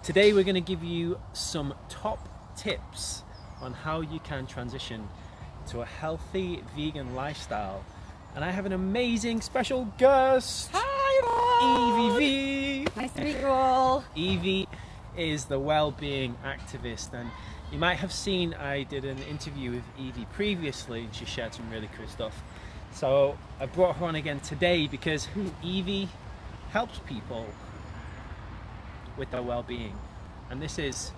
Today we're going to give you some top tips on how you can transition to a healthy vegan lifestyle. And I have an amazing special guest. Hi all! Evie. Nice to meet you all. Evie is the Wellbeing activist, and you might have seen I did an interview with Evie previously and she shared some really cool stuff. So I brought her on again today because Evie helps people with their well-being, and this is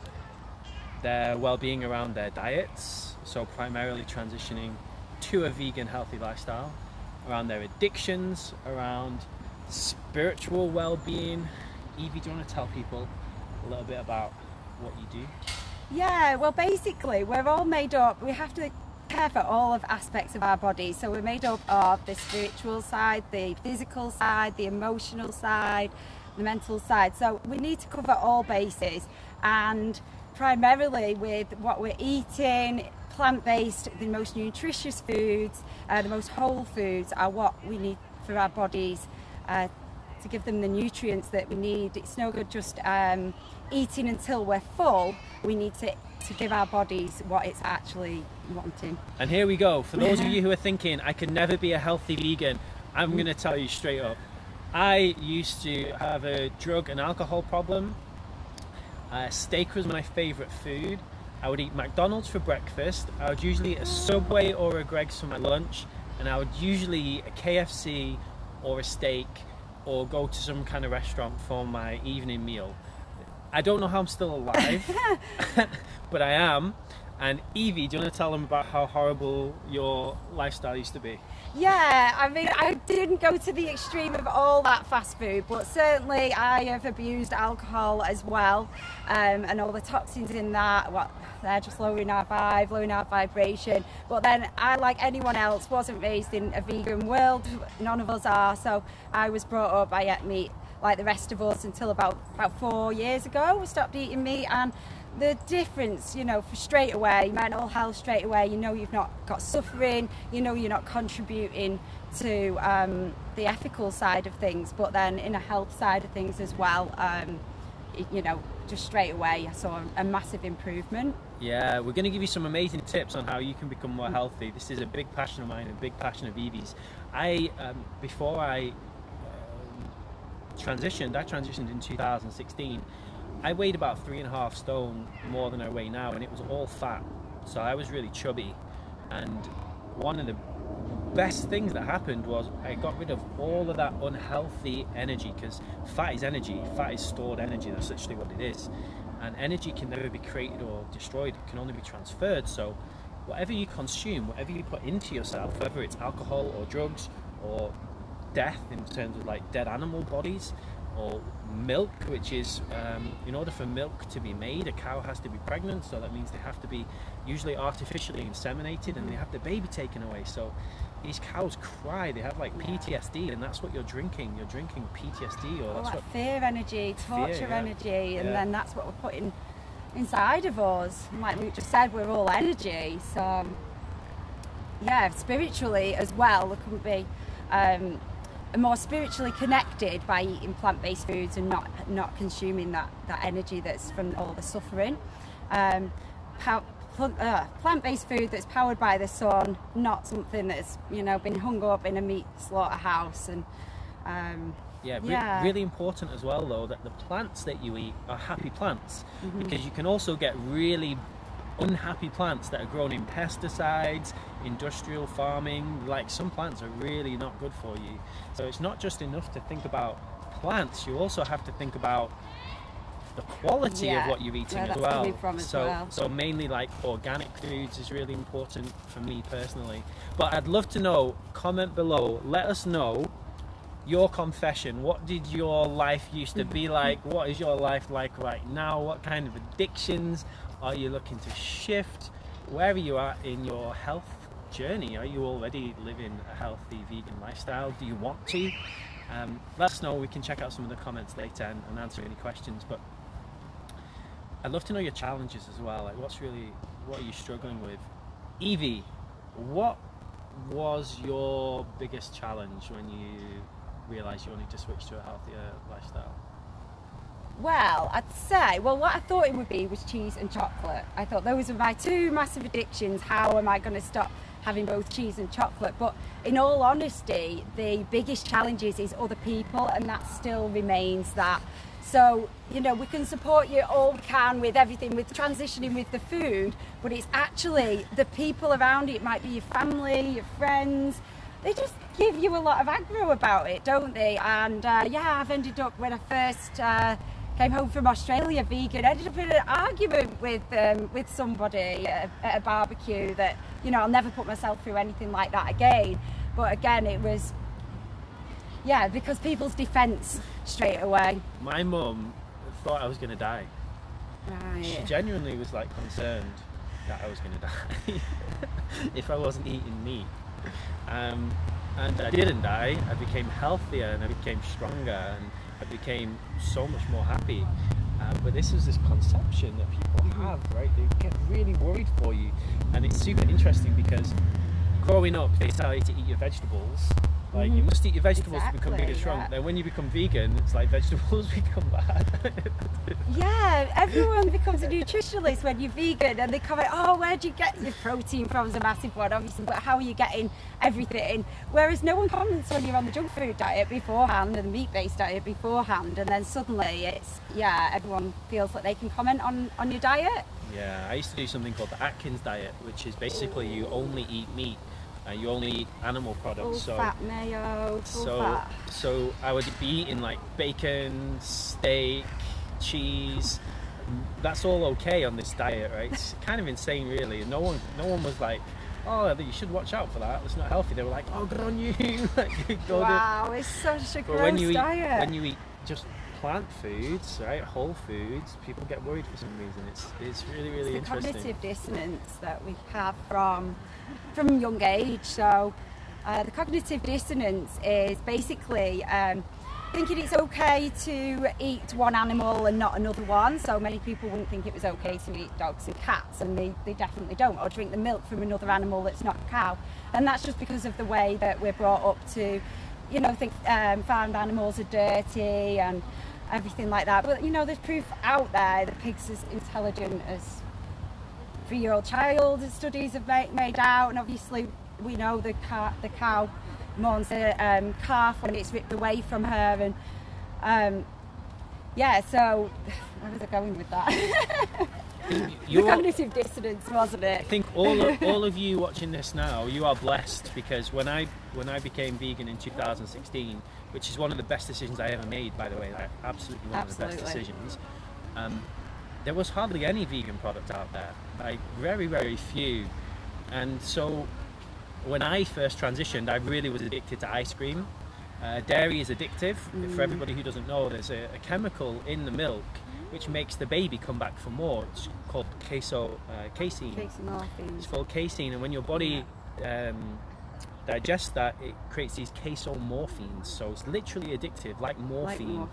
their well-being around their diets, so primarily transitioning to a vegan healthy lifestyle, around their addictions, around spiritual well-being. Evie, do you want to tell people a little bit about what you do? Yeah, well basically we're all made up, we have to care for all of aspects of our body. So we're made up of the spiritual side, the physical side, the emotional side, the mental side. So we need to cover all bases, and primarily with what we're eating, plant-based, the most nutritious foods, the most whole foods are what we need for our bodies to give them the nutrients that we need. It's no good just eating until we're full. We need to give our bodies what it's actually wanting. And here we go. For those of you who are thinking, I can never be a healthy vegan, I'm going to tell you straight up. I used to have a drug and alcohol problem. Steak was my favorite food. I would eat McDonald's for breakfast. I would usually eat a Subway or a Greg's for my lunch, and I would usually eat a KFC or a steak or go to some kind of restaurant for my evening meal. I don't know how I'm still alive, but I am. And Evie, do you want to tell them about how horrible your lifestyle used to be? Yeah, I mean, I didn't go to the extreme of all that fast food, but certainly I have abused alcohol as well, and all the toxins in that. They're just lowering our vibe, lowering our vibration. But then I, like anyone else, wasn't raised in a vegan world. None of us are. So I was brought up, I ate meat like the rest of us until about 4 years ago. We stopped eating meat, and the difference, for straight away, mental health straight away, you've not got suffering, you're not contributing to the ethical side of things, but then in a health side of things as well, just straight away I saw a massive improvement. Yeah, we're going to give you some amazing tips on how you can become more healthy. This is a big passion of mine, a big passion of Evie's. Before I transitioned in 2016. I weighed about 3.5 stone more than I weigh now, and it was all fat. So I was really chubby. And one of the best things that happened was I got rid of all of that unhealthy energy, because fat is energy. Fat is stored energy. That's literally what it is. And energy can never be created or destroyed. It can only be transferred. So whatever you consume, whatever you put into yourself, whether it's alcohol or drugs or death in terms of like dead animal bodies, or milk, which is in order for milk to be made, a cow has to be pregnant, so that means they have to be usually artificially inseminated, and they have the baby taken away. So these cows cry, they have like PTSD, and that's what you're drinking. You're drinking PTSD, or that's what fear energy, torture energy, and then that's what we're putting inside of us. And like Luke just said, we're all energy. So yeah, spiritually as well, there couldn't be more spiritually connected by eating plant-based foods and not consuming that energy that's from all the suffering. Plant-based food that's powered by the sun, not something that's been hung up in a meat slaughterhouse. And really important as well though that the plants that you eat are happy plants, because you can also get really unhappy plants that are grown in pesticides, industrial farming. Like, some plants are really not good for you. So it's not just enough to think about plants, you also have to think about the quality of what you're eating as well. So mainly like organic foods is really important for me personally. But I'd love to know, comment below, let us know your confession. What did your life used to be like? What is your life like right now? What kind of addictions are you looking to shift? Where are you at in your health journey? Are you already living a healthy vegan lifestyle? Do you want to? Let us know. We can check out some of the comments later and answer any questions. But I'd love to know your challenges as well. Like, what are you struggling with? Evie, what was your biggest challenge when you realised you wanted to switch to a healthier lifestyle? Well, I'd say, what I thought it would be was cheese and chocolate. I thought those were my two massive addictions. How am I going to stop having both cheese and chocolate? But in all honesty, the biggest challenge is other people, and that still remains that. So, you know, we can support you all we can with everything, with transitioning with the food, but it's actually the people around it. It might be your family, your friends. They just give you a lot of aggro about it, don't they? And yeah, I've ended up, when I first came home from Australia vegan, I ended up in an argument with somebody at a barbecue that, you know, I'll never put myself through anything like that again. But again, it was, yeah, because people's defence straight away. My mum thought I was going to die. Right. She genuinely was like concerned that I was going to die if I wasn't eating meat. And I didn't die. I became healthier and I became stronger and I became so much more happy. But this is this conception that people have, right? They get really worried for you. And it's super interesting because growing up, they tell you to eat your vegetables. Like, you must eat your vegetables to become big and strong. Yeah. Then when you become vegan, it's like vegetables become bad. Yeah, everyone becomes a nutritionalist when you're vegan, and they comment, oh, where do you get your protein from? Is a massive one, obviously, but how are you getting everything? Whereas no one comments when you're on the junk food diet beforehand and the meat-based diet beforehand, and then suddenly it's, yeah, everyone feels like they can comment on your diet. Yeah, I used to do something called the Atkins diet, which is basically you only eat meat. You only eat animal products. Full fat mayo, full fat. So I would be eating like bacon, steak, cheese. That's all okay on this diet, right? It's kind of insane, really. No one was like, oh, you should watch out for that. It's not healthy. They were like, oh, good on you. Wow, it's such a gross diet. When you eat just plant foods, right, whole foods, people get worried for some reason. It's really, really it's the interesting. Cognitive dissonance that we have from young age. So the cognitive dissonance is basically thinking it's okay to eat one animal and not another one. So many people wouldn't think it was okay to eat dogs and cats, and they definitely don't, or drink the milk from another animal that's not a cow. And that's just because of the way that we're brought up to, you know, think farmed animals are dirty and everything like that. But, you know, there's proof out there that pigs are as intelligent as 3-year-old child, studies have made out, and obviously we know the cow mourns the calf when it's ripped away from her, and yeah, so where was I going with that? The cognitive dissonance, wasn't it? I think all of you watching this now, you are blessed, because when I became vegan in 2016, which is one of the best decisions I ever made, by the way, like absolutely one of the best decisions, there was hardly any vegan product out there, like very, very few. And so when I first transitioned, I really was addicted to ice cream. Dairy is addictive. For everybody who doesn't know, there's a chemical in the milk which makes the baby come back for more. It's called casein. It's called casein, and when your body digests that, it creates these casomorphines. So it's literally addictive, like morphine.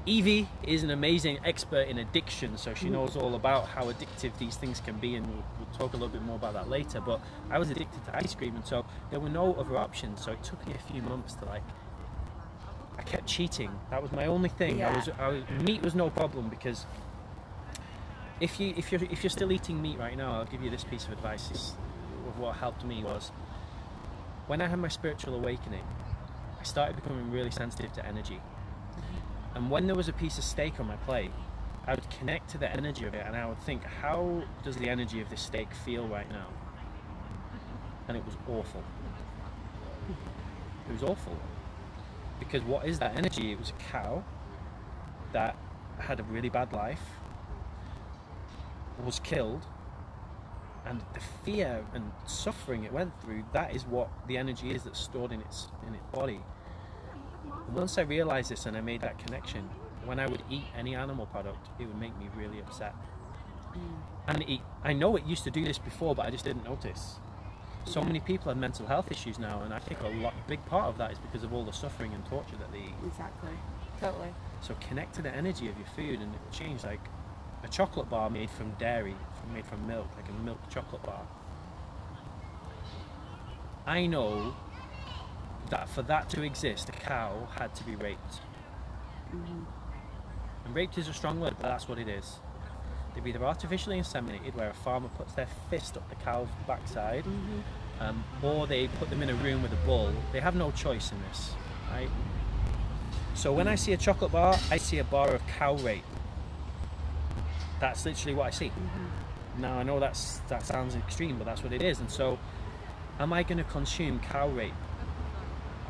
Evie is an amazing expert in addiction, so she knows all about how addictive these things can be, and we'll talk a little bit more about that later. But I was addicted to ice cream, and so there were no other options. So it took me a few months to I kept cheating. That was my only thing. Yeah. Meat was no problem, because if you're still eating meat right now, I'll give you this piece of advice. Of what helped me was, when I had my spiritual awakening, I started becoming really sensitive to energy. And when there was a piece of steak on my plate, I would connect to the energy of it, and I would think, how does the energy of this steak feel right now? And it was awful. It was awful. Because what is that energy? It was a cow that had a really bad life, was killed, and the fear and suffering it went through, that is what the energy is that's stored in its body. And once I realized this and I made that connection, when I would eat any animal product, it would make me really upset. And I know it used to do this before, but I just didn't notice. So many people have mental health issues now, and I think a big part of that is because of all the suffering and torture that they eat. Exactly, totally. So connect to the energy of your food, and it will change. Like a chocolate bar made from dairy, made from milk, like a milk chocolate bar. I know that for that to exist, a cow had to be raped. And raped is a strong word, but that's what it is. They're either artificially inseminated, where a farmer puts their fist up the cow's backside, or they put them in a room with a bull. They have no choice in this, right? So when I see a chocolate bar, I see a bar of cow rape. That's literally what I see. Now I know that sounds extreme, but that's what it is. And so, am I going to consume cow rape?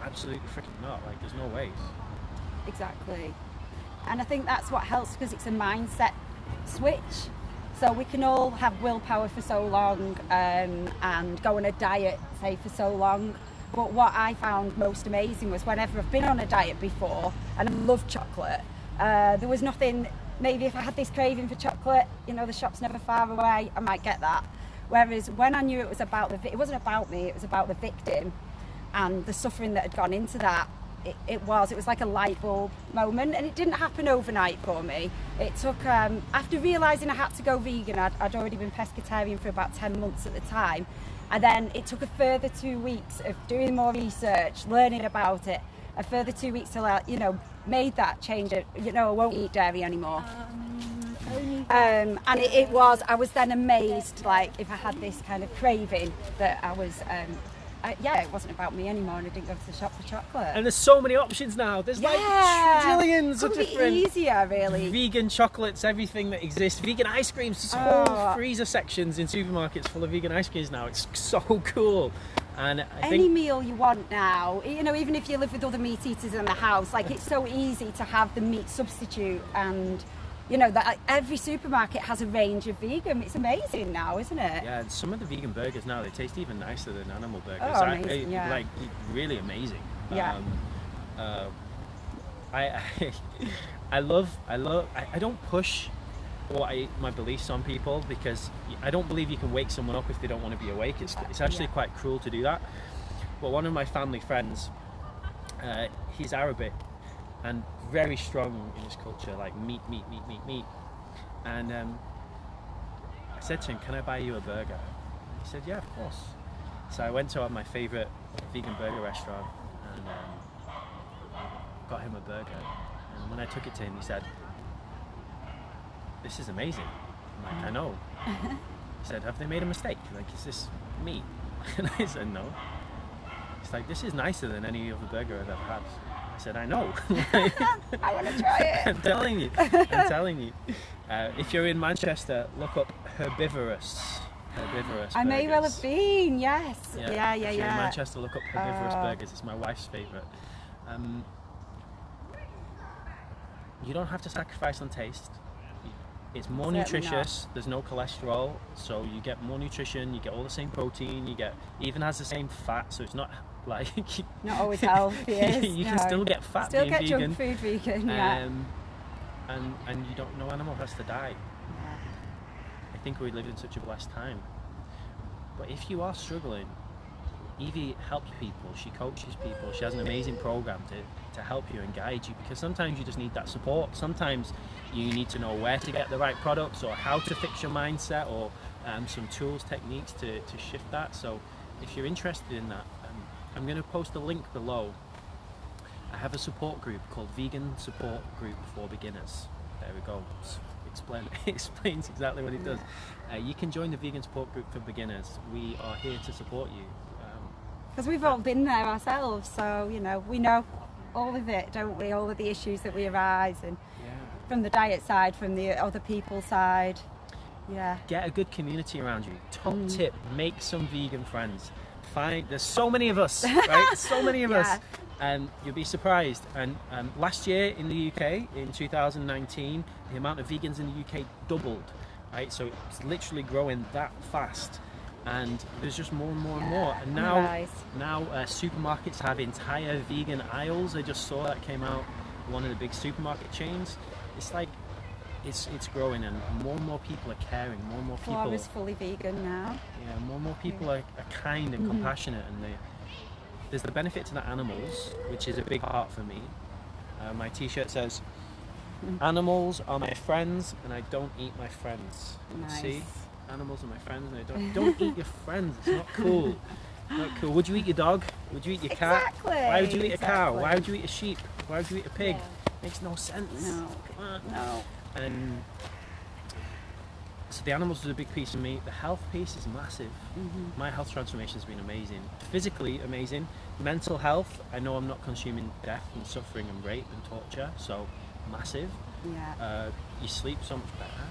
Absolutely freaking not. Like, there's no way. Exactly. And I think that's what helps, because it's a mindset switch. So we can all have willpower for so long and go on a diet, say, for so long. But what I found most amazing was whenever I've been on a diet before, and I love chocolate, there was nothing. Maybe if I had this craving for chocolate, you know, the shop's never far away, I might get that. Whereas when I knew it was about it wasn't about me, it was about the victim and the suffering that had gone into that. It was like a light bulb moment, and it didn't happen overnight for me. It took, after realising I had to go vegan, I'd already been pescatarian for about 10 months at the time, and then it took a further 2 weeks of doing more research, learning about it, a further 2 weeks till I, made that change. I won't eat dairy anymore. And I was then amazed, like, if I had this kind of craving, that I was, it wasn't about me anymore, and I didn't go to the shop for chocolate. And there's so many options now. There's like trillions of different easier, really. Vegan chocolates, everything that exists. Vegan ice creams, there's whole freezer sections in supermarkets full of vegan ice creams now. It's so cool. And I think any meal you want now, even if you live with other meat eaters in the house, like, it's so easy to have the meat substitute, and that every supermarket has a range of vegan. It's amazing now, isn't it? Yeah, some of the vegan burgers now, they taste even nicer than animal burgers. Oh, amazing, Like, really amazing. Yeah. I don't push my beliefs on people, because I don't believe you can wake someone up if they don't want to be awake. It's actually quite cruel to do that. But one of my family friends, he's Arabic and very strong in his culture, like meat. And I said to him, "Can I buy you a burger?" He said, "Yeah, of course." So I went to my favourite vegan burger restaurant and got him a burger. And when I took it to him, he said, "This is amazing." I'm like, "I know." He said, "Have they made a mistake? Like, is this meat?" And I said, "No." He's like, "This is nicer than any other burger I've ever had." I said, "I know." I want to try it. I'm telling you. If you're in Manchester, look up herbivorous I may well have been, yes. Yeah. If you're in Manchester, look up herbivorous burgers. It's my wife's favourite. You don't have to sacrifice on taste. It's more nutritious. There's no cholesterol, so you get more nutrition. You get all the same protein. Even has the same fat, so it's not like not always healthy. You can still get fat. Still being get vegan. junk food vegan. Yeah. And you don't. No animal has to die. Yeah. I think we live in such a blessed time. But if you are struggling, Evie helps people. She coaches people. She has an amazing program to help you and guide you, because sometimes you just need that support. Sometimes you need to know where to get the right products, or how to fix your mindset, or some tools, techniques to shift that. So if you're interested in that, I'm going to post a link below. I have a support group called Vegan Support Group for Beginners. There we go. Explains exactly what it does. You can join the Vegan Support Group for Beginners. We are here to support you. Because we've all been there ourselves, so we know all of it, don't we? All of the issues that we arise, and from the diet side, from the other people's side. Yeah. Get a good community around you. Top tip: make some vegan friends. There's so many of us, right? So many of us, and you'll be surprised. And last year in the UK, in 2019, the amount of vegans in the UK doubled, right? So it's literally growing that fast. And there's just more and more and more. And now supermarkets have entire vegan aisles. I just saw that came out, one of the big supermarket chains. It's like it's growing, and more people are caring. More and more people. Flora is fully vegan now. Yeah, more and more people are kind and compassionate, and there's the benefit to the animals, which is a big part for me. My T-shirt says, "Animals are my friends, and I don't eat my friends." Nice. See. Animals are my friends, and I don't eat your friends. It's not cool. Not cool. Would you eat your dog? Would you eat your cat? Exactly. Why would you eat a cow? Why would you eat a sheep? Why would you eat a pig? Makes no sense. No. And so the animals was a big piece of me. The health piece is massive. My health transformation has been amazing. Physically amazing. Mental health, I know I'm not consuming death and suffering and rape and torture, so massive. Yeah. You sleep so much better.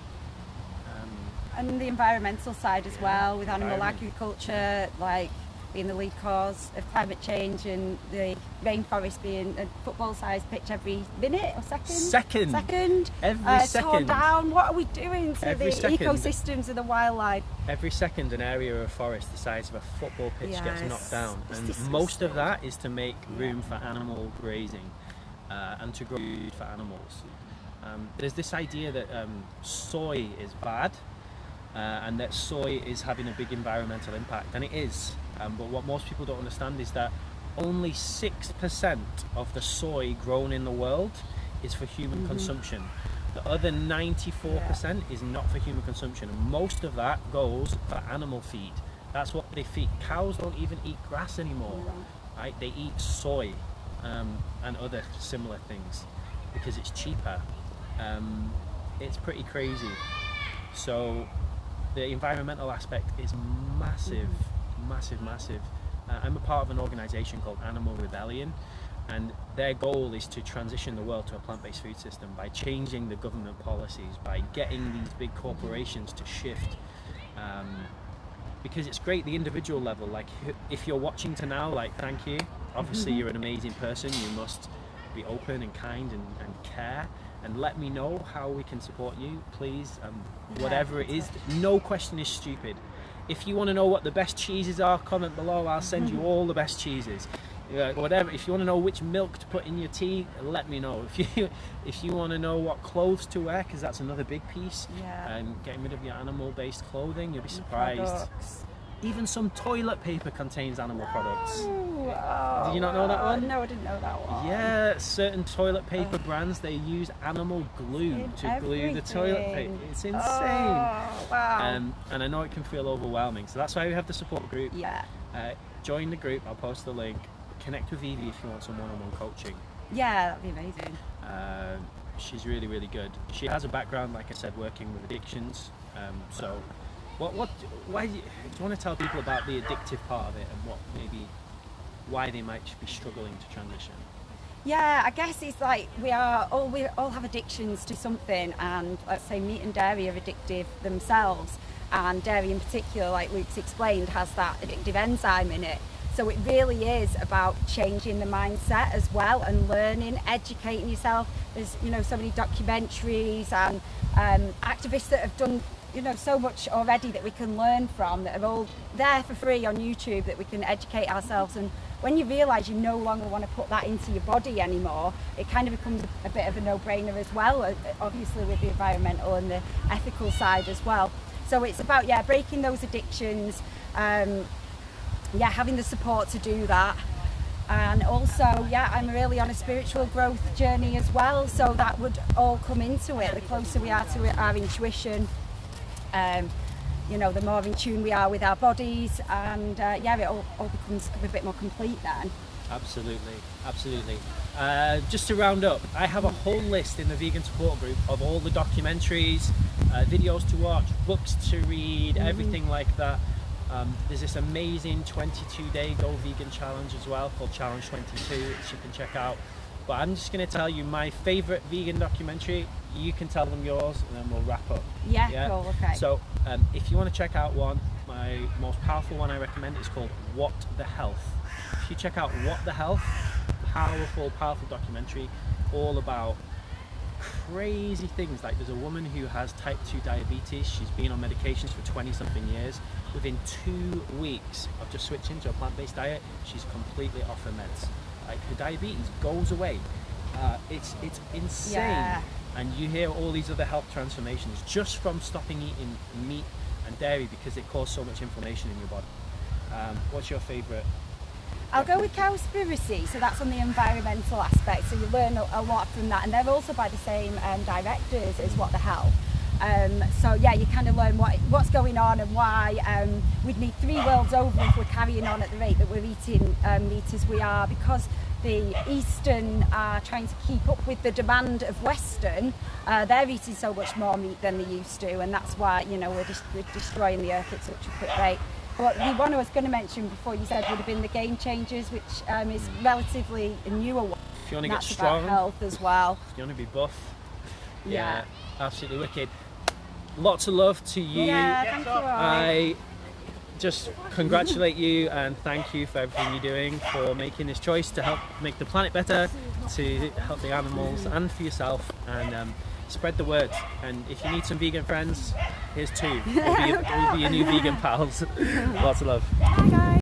And the environmental side as well, with animal Environment. agriculture, like being the lead cause of climate change, and the rainforest being a football-sized pitch every minute or second. Every second. Torn down. What are we doing to Every the second. ecosystems of the wildlife? Every second an area of forest the size of a football pitch gets knocked down, it's and disgusting. most of that is to make room for animal grazing and to grow food for animals. There's this idea that soy is bad and that soy is having a big environmental impact, and it is. But what most people don't understand is that only 6% of the soy grown in the world is for human consumption. The other 94% is not for human consumption, and most of that goes for animal feed. That's what they feed. Cows don't even eat grass anymore, right? They eat soy and other similar things because it's cheaper. It's pretty crazy. So the environmental aspect is massive. I'm a part of an organisation called Animal Rebellion, and their goal is to transition the world to a plant-based food system by changing the government policies, by getting these big corporations to shift. Because it's great the individual level, like if you're watching to now, like thank you, obviously you're an amazing person, you must be open and kind and care, and let me know how we can support you, please. Whatever it is, no question is stupid. If you want to know what the best cheeses are, comment below. I'll send you all the best cheeses. Whatever. If you want to know which milk to put in your tea, let me know. If you want to know what clothes to wear, because that's another big piece, and getting rid of your animal-based clothing, you'll be surprised. Products. Even some toilet paper contains animal products. Oh, Did you not know that one? No, I didn't know that one. Yeah, certain toilet paper brands, they use animal glue to glue the toilet paper. It's insane. Oh, wow. And I know it can feel overwhelming, so that's why we have the support group. Yeah. Join the group, I'll post the link. Connect with Evie if you want some one-on-one coaching. Yeah, that'd be amazing. She's really, really good. She has a background, like I said, working with addictions. So why do you want to tell people about the addictive part of it, and why they might be struggling to transition? Yeah, I guess it's like we all have addictions to something, and let's say meat and dairy are addictive themselves, and dairy in particular, like Luke's explained, has that addictive enzyme in it. So it really is about changing the mindset as well, and learning, educating yourself. There's so many documentaries and activists that have done so much already that we can learn from, that are all there for free on YouTube, that we can educate ourselves. And when you realise you no longer want to put that into your body anymore, it kind of becomes a bit of a no-brainer as well, obviously with the environmental and the ethical side as well. So it's about breaking those addictions, having the support to do that. And also, I'm really on a spiritual growth journey as well, so that would all come into it. The closer we are to our intuition, the more in tune we are with our bodies, and it all becomes a bit more complete then. Absolutely. Just to round up, I have a whole list in the vegan support group of all the documentaries, videos to watch, books to read, everything like that. There's this amazing 22-day Go Vegan challenge as well, called Challenge 22, which you can check out. But I'm just going to tell you my favourite vegan documentary. You can tell them yours, and then we'll wrap up. Yeah? Cool, okay. So if you want to check out one, my most powerful one I recommend is called What the Health. If you check out What the Health, powerful documentary, all about crazy things. Like, there's a woman who has type 2 diabetes. She's been on medications for 20-something years. Within 2 weeks of just switching to a plant-based diet, she's completely off her meds. Like, her diabetes goes away. It's insane. Yeah. And you hear all these other health transformations just from stopping eating meat and dairy because it caused so much inflammation in your body. What's your favourite? I'll go with Cowspiracy, so that's on the environmental aspect, so you learn a lot from that, and they're also by the same directors as What the Health. You kind of learn what's going on and why we'd need 3 worlds over if we're carrying on at the rate that we're eating meat as we are, because the Eastern are trying to keep up with the demand of Western, they're eating so much more meat than they used to, and that's why, you know, we're destroying the earth at such a quick rate. But the one I was going to mention before you said would have been the Game Changers, which is relatively a newer one. If you want to get That's strong, about health as well. if you want to be buff, Yeah. absolutely wicked. Lots of love to you. Yeah, thank you all. I just congratulate you and thank you for everything you're doing, for making this choice to help make the planet better, to help the animals and for yourself, and spread the word. And if you need some vegan friends, here's two. We'll be your new vegan pals. Lots of love. Bye guys.